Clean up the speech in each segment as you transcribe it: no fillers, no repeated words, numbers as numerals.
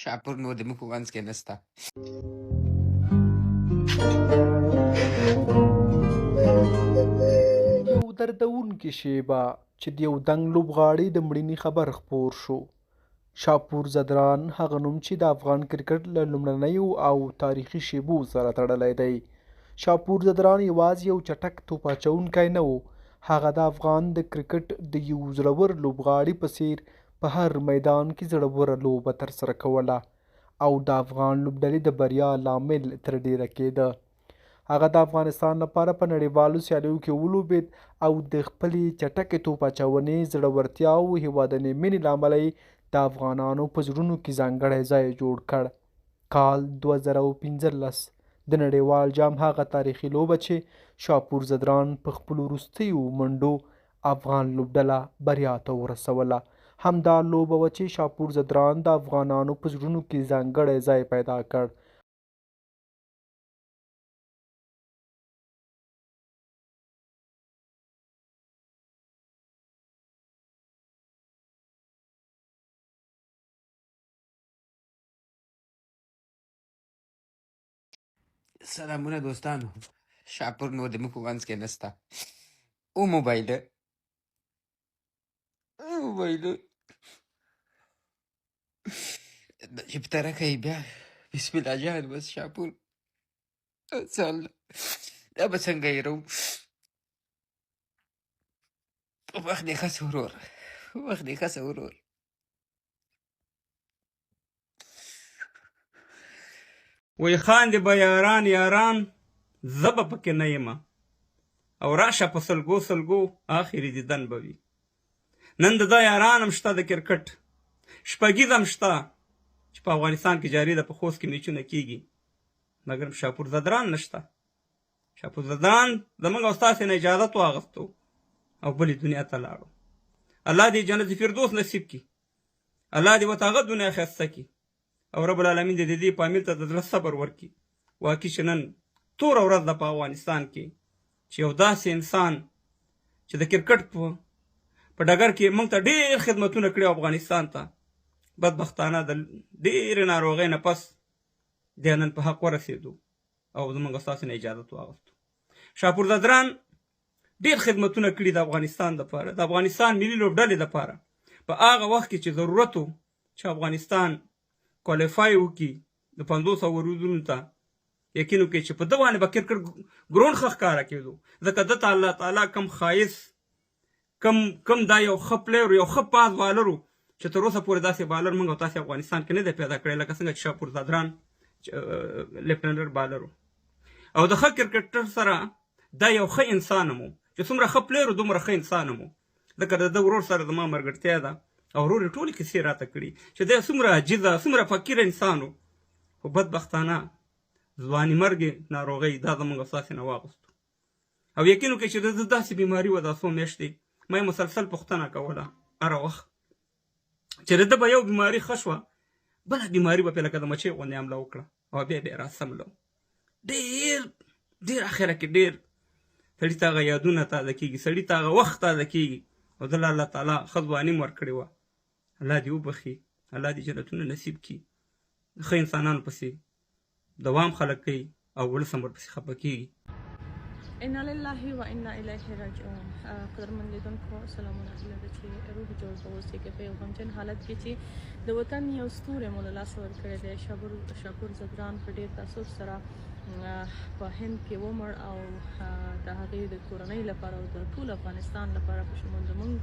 شاپور نو د موږ په منځ کې نسته. یو دردونکې شیبه چې د یو دنګ لوبغاړي د مړینې خبر خپور شو. شاپور زدران هغه نوم چې د افغان کرکټ له لومړنیو او تاریخي شیبو سره تړلی دی. شاپور زدران یوازې یو چټک توپ اچوونکی نه و، هغه د افغان د کرکټ د یو زړور لوبغاړي په څیر په هر میدان کې زړوره لوبه ترسره کوله او د افغان لوبډلې د بریا لامل تر ډیره کېده. هغه د افغانستان لپاره په نړیوالو سیالیو کې ولوبېد او د خپلې چټکې توپ اچونې، زړورتیا او هیوادنۍ مینې له امله د افغانانو په زړونو کې ځانګړی ځای جوړ کړ. کال 2015 د نړیوال جام هغه تاریخي لوبه چې شاپور زدران په خپلو وروستیو منډو افغان لوبډله بریا ته ورسوله. همدا لوبه وه چې شاپور زدران د افغانانو په زړونو کې ځانګړی ځای پیدا کړ. سلامونه دوستانو. شاپور نو د موږ په منځ کې نسته. او موبایله چې په تره کوي بیا بسم الله جان بس شاپور الله دا به څنګه هېروم. وخت دې ښه شه ورور، وخت دې ښه شه ورور. وی خاندې به یاران یاران زه به پکې نه یمه، او راشه په سلګو سلګو آخري دیدن به وي. نن د دا یاران هم شته د کرکټ، شپږیز هم شته چې په افغانستان کې جاري ده، په خوست کې میچونه کېږي، مګر شاپور زدران نشته. شاپور زدران زموږ او ستاسې نه اجازت واغستو او بلې دنیا ته لاړو. الله دې جنت فردوس نصیب کړي، الله دې ورته هغه دنیا ښایسته کړي، او رب العالمین دې د دې فامیل ته د زړه صبر ورکړي. واقعي چې نن توره ورځ ده په افغانستان کې چې یو داسې انسان چې د کرکټ په ډګر کې موږ ته ډېر خدمتونه کړي افغانستان ته، بدبختانه د ډېرې ناروغۍ نه پس دی نن په حق ورسېدو او زموږ ستاسې نه اجازت واغستو. شاپور زدران ډېر خدمتونه کړي د افغانستان دپاره، د افغانستان ملي لوبډلې دپاره په هغه وخت کې چې ضرورت و چې افغانستان کوالیفای وکړي د 500 ورودونو ته. یقین وکړئ چې په ده باندې به کرکټ ګرون ښه ښکاره کېدو، ځکه ده ته الله تعالی کم ښایست کم دا یو ښه پلیر یو ښه پاس بالر و چې تر اوسه پورې داسې بالر موږ او تاسې افغانستان کې نه دی پیدا کړی لکه څنګه چې شاپور زدران لیفټنر بالر و. او د ښه کرکټر سره دا یو ښه انسان هم و چې څومره ښه پلیر و دومره ښه انسان هم و، ځکه د ده ورور سره زما ملګرتیا ده او ورور یې ټولې کیسې راته کړي چې دی څومره عجیزه څومره فقیر انسان و، خو بدبختانه ځواني مرګ ناروغۍ دا زموږ او ستاسې نه واغوستو. او یقین وکړئ چې د ده داسې بیماري وه دا څو میاشتې ما یې مسلسل پوښتنه کوله هره وخت چې د ده به یو بیماري ښه شوه بله بیماري به پرې لکه د مچۍ غوندې حمله وکړه او بیا به یې راسملو. ډېر اخره کې ډېر سړي ته هغه یادونه تازه کېږي، سړي ته هغه وخت تازه کېږي او ده له الله تعالی ښه ځواني م ورکړې وه. الله دې وبخي، الله دې جنتونه نصیب کړي. ښه انسانانو پسې دوام خلک کوي او ولس هم ورپسې خفه کېږي. انا لله و انا الیه راجعون. قدرمن لیدونکو سلامونه هیله ده چې روح جوړ به اوسئ که په یو غمجن حالت کې چې د وطن یو ستوری مو له لاسه ورکړی دی. شاپور زدران په ډېر تاسف سره په هند کې ومړ او د هغې د کورنۍ لپاره او د ټول افغانستان لپاره په شمول زموږ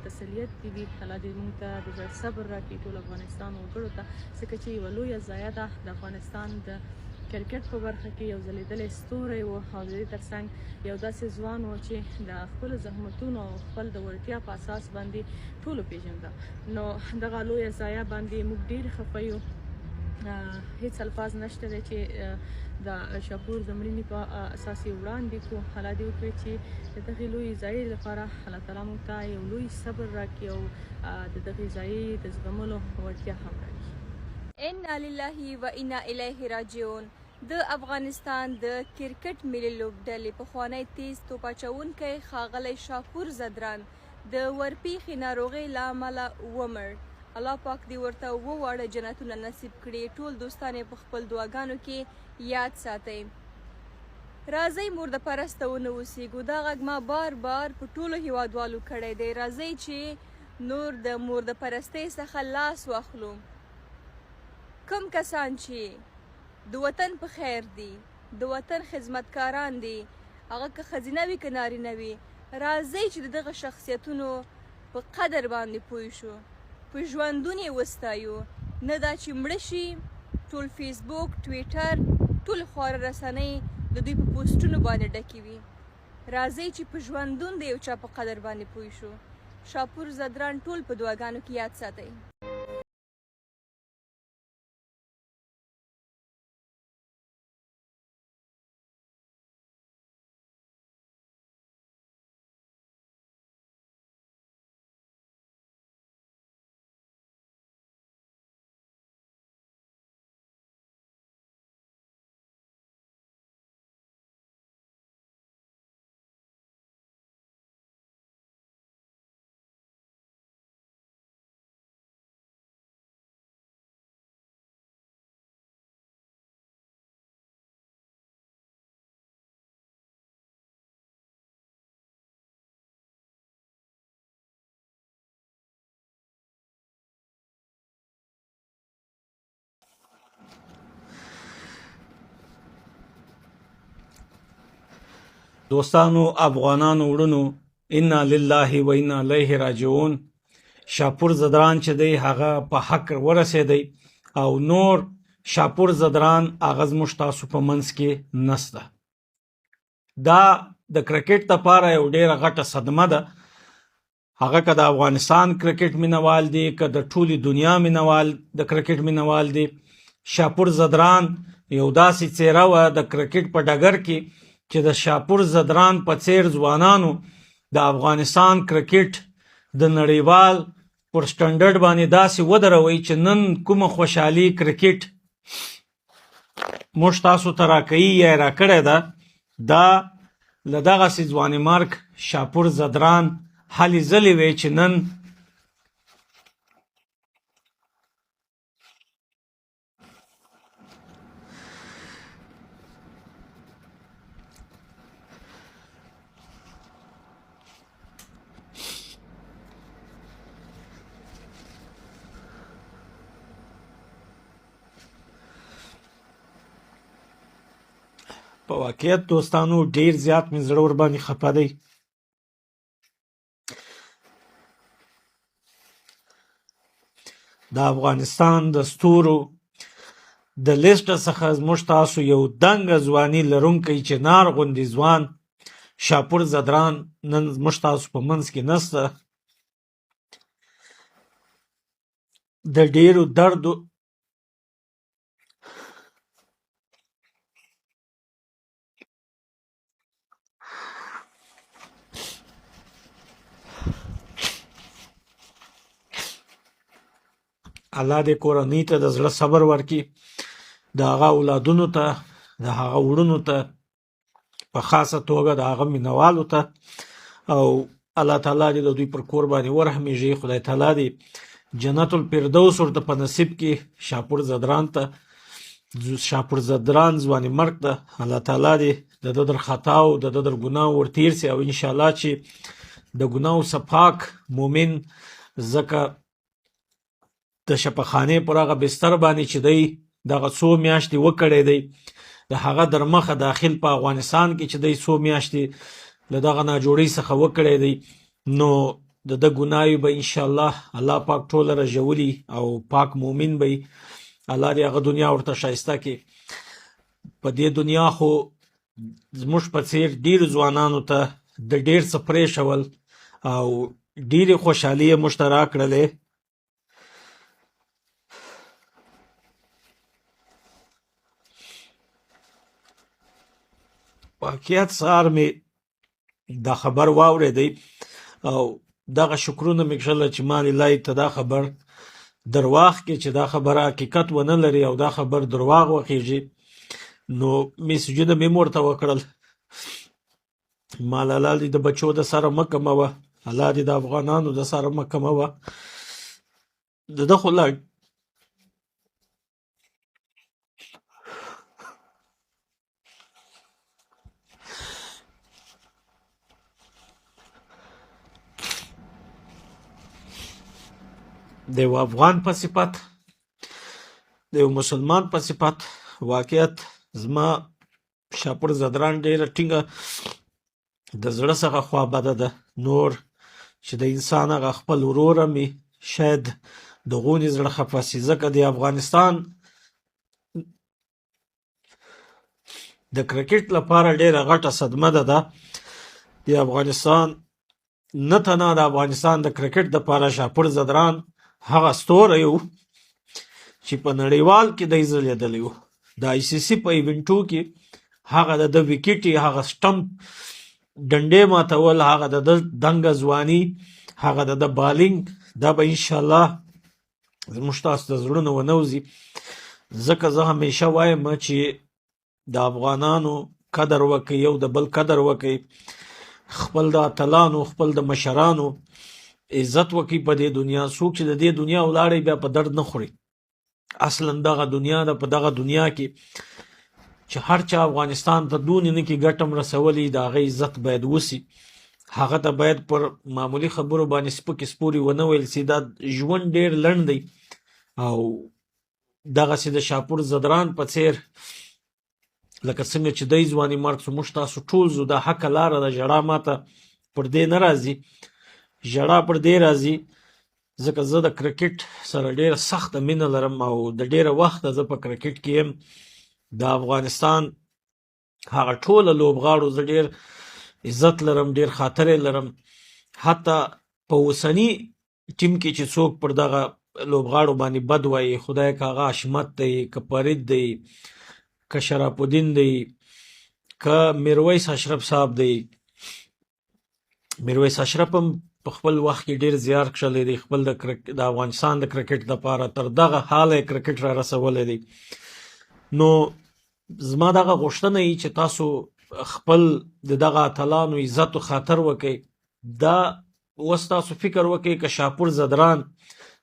تسلیت دې وي. الله دې موږ ته د زړه صبر راکړي ټول افغانستان وګړو ته، ځکه چې یوه لویه ضایعه ده د افغانستان د کرکټ په برخه کې یو ځلېدلی ستوری و او د دې ترڅنګ یو داسې ځوان و چې د خپلو زحمتونو او خپل د وړتیا په اساس باندې ټولو پېژنده. نو دغه لویه ضایعه باندې موږ ډېر خفه یو، هیڅ الفاظ نشته دی چې د شاپور د مړینې په اساس یې وړاندې کړو. الله دې وکړي چې د دغې لویې ضایعې لپاره الله تعالی موږ ته یو لوی صبر راکړي او د دغې ضایعې د زغملو وړتیا هم راکړي. انا لله و انا الیه راجعون. د افغانستان د کرکټ ملي لوبډلې پخوانی تیز توپ اچوونکی ښاغلی شاپور زدران د ورپېښې ناروغۍ له امله ومړ الله پاک دې ورته واړه جنتونه نصیب کړي. ټول دوستان یې په خپل دعاګانو کې یاد ساتئ. راځئ مرده پرسته ونه اوسېږو. دا غږ ما بار بار په ټولو هیوادوالو کړی دی. راځئ چې نور د مرده پرستۍ څخه لاس واخلو. کم کسان چې د وطن په خیر دي، د وطن خدمتکاران دي، هغه که ښځینه وي که نارینه وي، راځئ چې د دغه شخصیتونو په قدر باندې پوه شو، په ژوندون یې وستایو. نه دا چې مړه شي ټول فیسبوک، ټویټر، ټول خواړه رسنۍ د دوی په پوسټونو باندې ډکې وي. راځئ چې په ژوندون د یو چا په قدر باندې پوه شو. شاپور زدران ټول په دعاګانو کې یاد ساتئ. دوستانو، افغانانو، وړونو، انا لله و انا الیه راجعون. شاپور زدران چې دی هغه په حق ورسېدی او نور شاپور زدران هغه زموږ تاسو په منځ کې نسته. دا د کرکټ لپاره یو ډېره غټه صدمه ده. هغه که د افغانستان کرکټ مینوال دی که د ټولې دنیا مینوال د کرکټ مینوال دی، شاپور زدران یو داسې څیره وه د کرکټ په ډګر کې چې د شاپور زدران په څیر ځوانانو د افغانستان کرکټ د نړیوال پر سټنډرډ باندې داسې ودروي چې نن کومه خوشحالي کرکټ موږ تاسو ته راکوي یا یې راکړې ده، دا له دغسې ځوانې مرګ شاپور زدران هلې ځلې وې چې نن په واقعیت دوستانو ډیر زیات مې زړه ورباندې خفه دی. د افغانستان د ستورو د لیسټ څخه زموږ تاسو یو دنګه ځواني لرونکی چنار غوندې ځوان شاپور زدران نن زموږ تاسو په منځ کې نسته. د ډیرو دردو الله دې کورنۍ ته د زړه صبر ورکړي، د هغه اولادونو ته، د هغه وړونو ته، په خاصه توګه د هغه مینوالو ته، او الله تعالی دې د دوی پر کور باندې ورحمیږي. خدای تعالی دې جنت الفردوس ورته په نصیب کې شاپور زدران ته، شاپور زدران ځوانې مرګ ته الله تعالی دې د ده در خطاو د ده در ګناو ورتیر سي، او انشاءالله چې د ګناو صفاک مومن، ځکه د شفاخانې پر هغه بستر باندې چې دی دغه څو میاشتې وکړی دی، د هغه در مخه داخل په افغانستان کې چې دی څو میاشتې له دغه ناجوړۍ څخه وکړی دی، نو د ده ګناوې به انشاءالله الله پاک ټوله رژولي او پاک مومن به الله دې هغه دنیا ورته ښایسته کړي. په دې دنیا خو زموږ په څېر ډېرو ځوانانو ته د ډېر څه پرېښول او ډېرې خوشحالي یې موږ ته راکړلې. واقعیت سهار مې دا خبر واورېدی او دغه شکرونه مې کښله چې ما لله ته دا خبر درواغ کې چې دا خبره حقیقت ونه لري او دا خبر درواغ وخیږي. نو میسجونه مې ورته وکړل، ما الله دې د بچو د سره مه کموه، الله دې د افغانانو د سره مه کموه، د ده خو لا د یو افغان په صفت د یو مسلمان په صفت واقعیت زما شاپور زدران ډېره ټینګه د زړه څخه خوا بده ده. نور چې د انسان هغه خپل وروره مې شاید د غونې زړه خفه سي، ځکه د افغانستان د کرکټ لپاره ډېره غټه صدمه ده. د افغانستان نه تنها د افغانستان د کرکټ دپاره شاپور زدران هغه ستوری و چې په نړیوال کې دی ځلېدلی و. د آی سی سی په ایونټو کې هغه د ده ویکټ یې، هغه سټمپ ډنډې ماتول، هغه د ده دنګه ځواني، هغه د ده بالینګ، دا به انشاءالله زموږ تاسو د زړونو ونوځي. ځکه زه همیشه وایم چې د افغانانو قدر وکړئ، یو د بل قدر وکړئ، خپل د اتلانو، خپل د مشرانو عزت وکړئ په دې دنیا. څوک چې د دې دنیا ولاړی بیا په درد نه خوري. اصلا دغه دنیا ده، په دغه دنیا کې چې هر چا افغانستان ته دونې نه کې ګټه رسولي، د هغه عزت باید وسي. هغه ته باید پر معمولي خبرو باندې سپکې سپورې ونه ویل سي. دا ژوند ډېر لنډ دی او دغسې د شاپور زدران په څیر لکه څنګه چې دی ځواني مرګ شو، موږ تاسو ټول زو. دا حقه لاره ده. ژړا ماته پر دې نه راځي، ژړا پر دې راځي ځکه زه د کرکټ سره ډېره سخته مینه لرم او د ډېره وخته زه په کرکټ کې یم. د افغانستان هغه ټوله لوبغاړو زه ډېر عزت لرم، ډېر خاطر یې لرم. حتی په اوسني ټیم کې چې څوک پر دغه لوبغاړو باندې بد وایي، خدای که هغه حشمت دی، که فرید دی، که شرف الدین دی، که میرویس اشرف صاحب دی. میرویس اشرف هم په خپل وخت کې ډېر زیار کښلی دی، خپل د افغانستان د کرکټ دپاره تر دغه حاله یې کرکټ را رسولی دی. نو زما دغه غوښتنه یي چې تاسو خپل د دغه اتلانو عزت و خاطر وکئ. دا اوس تاسو فکر وکئ که شاپور زدران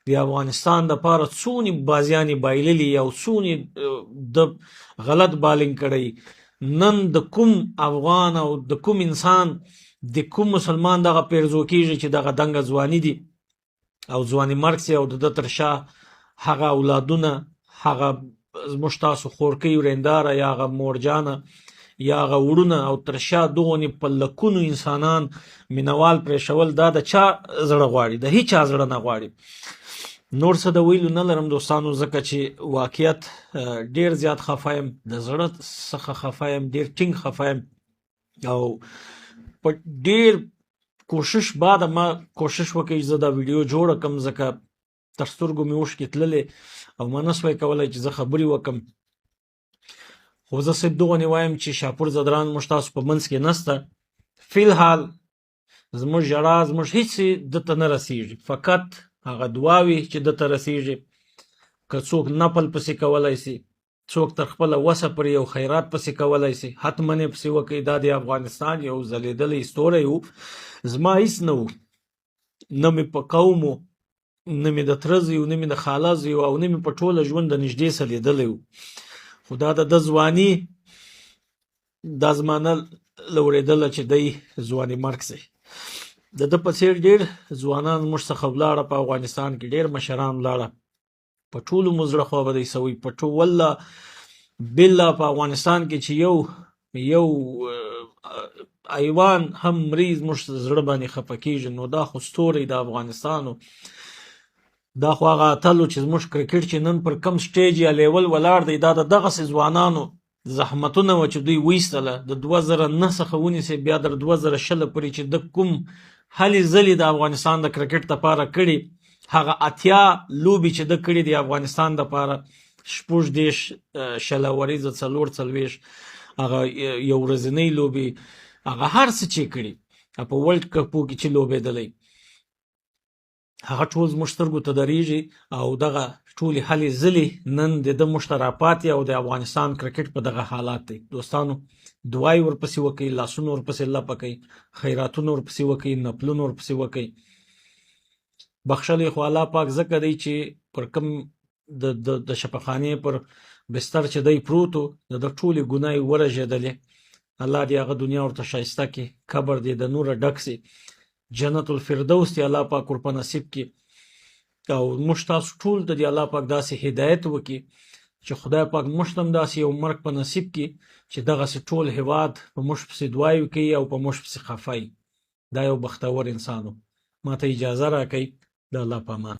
د افغانستان دپاره څونې بازیانې بایللي او څونې د غلط بالینګ کړی، نن د کوم افغان او د کوم انسان د کوم مسلمان دغه پیرزو کېږي چې دغه دنګه ځواني دي او ځواني مرګ سي او د ده تر شا هغه اولادونه، هغه زموږ تاسو خورکۍ ورېنداره یا هغه مورجانه یا هغه وړونه او تر شا دغونې په لکونو انسانان مینوال پرېښول، دا د چا زړه غواړي؟ د هیچا زړه نه غواړي. نور څه د ویلو نه لرم دوستانو، ځکه چې واقعیت ډېر زیات خفه یم، د زړه څخه خفه یم، ډېر ټینګ خفه یم او په ډېر کوشش بعد ما کوشش وکړئ زه دا ویډیو جوړه کړم، ځکه تر سترګو مې اوښکې تللې او ما نه سوی کولی چې زه خبرې وکړم. خو زه صرف دغونې وایم چې شاپور زدران موږ تاسو په منځ کې نسته. فی الحال زموږ ژړا زموږ هېڅ ده ته نه رسېږي، فقط هغه دعاوې چې ده ته رسېږي. که څوک نفل پسې کولی سي، څوک تر خپله وسه پرې یو خیرات پسې کولی سي، حتما یې پسې وکړئ. دا د افغانستان یو ځلېدلی ستوری و. زما هېڅ نه و، نه مې په قوم و، نه مې د تره زوی و، نه مې د خاله زوی و او نه مې په ټوله ژوند د نږدې څه لیدلی و. خو دا د ده ځواني دا زما نه لورېدله چې دی ځواني مرګ سي. د ده په څېر ډېر ځوانان موږ څخه ولاړه په افغانستان کې، ډېر مشران ولاړه، په ټولو مو زړه خوا به دی سوی. په والله بالله په افغانستان کې چې یو ایوان هم مریض موږ زړه باندې خفه کېږي، نو دا خو ستوری د افغانستانو، دا خو هغه اتل چې زموږ کرکټ چې نن پر کم سټیج یا لیول ولاړ دی، دا د دغسې ځوانانو زحمتونه وه چې دوی ویستله. د 2009 څخه ونیسئ بیا تر 2020 پورې چې د کوم هلې ځلې د افغانستان د کرکټ دپاره کړي، هغه 80 لوبې چې ده کړي د افغانستان دپاره، 26 شله وریځه، 40 هغه یو ورځنۍ لوبې، هغه هر څه چې کړي په ورلډ کپو کې چې لوبېدلی، هغه ټول زموږ سترګو ته درېږي او دغه ټولې هلې ځلې نن د ده موږ ته راپاتې او د افغانستان کرکټ په دغه حالات دی. دوستانو دعا یې ورپسې وکئ، لاسونه ورپسې لپه کئ، خیراتونه ورپسې وکئ، نفلونه ورپسې وکئ. بخښلی خو الله پاک ځکه دی چې پر کوم د شفاخانې پر بستر چې دی پروت و د ده ټولې ګناه یې ورژېدلې. الله دې هغه دنیا ورته ښایسته کړي، قبر دې د نوره ډک سي، جنت الفردوس دې الله پاک ورپه نصیب کړي. او موږ تاسو ټول ته دې الله پاک داسې هدایت وکړي چې خدای پاک موږ ته هم داسې یو مرګ په نصیب کړي چې دغسې ټول هېواد په موږ پسې دعاوې کوي او په موږ پسې خفه وي. دا یو بختور انسان و. ما ته اجازه راکئ. د الله په امان.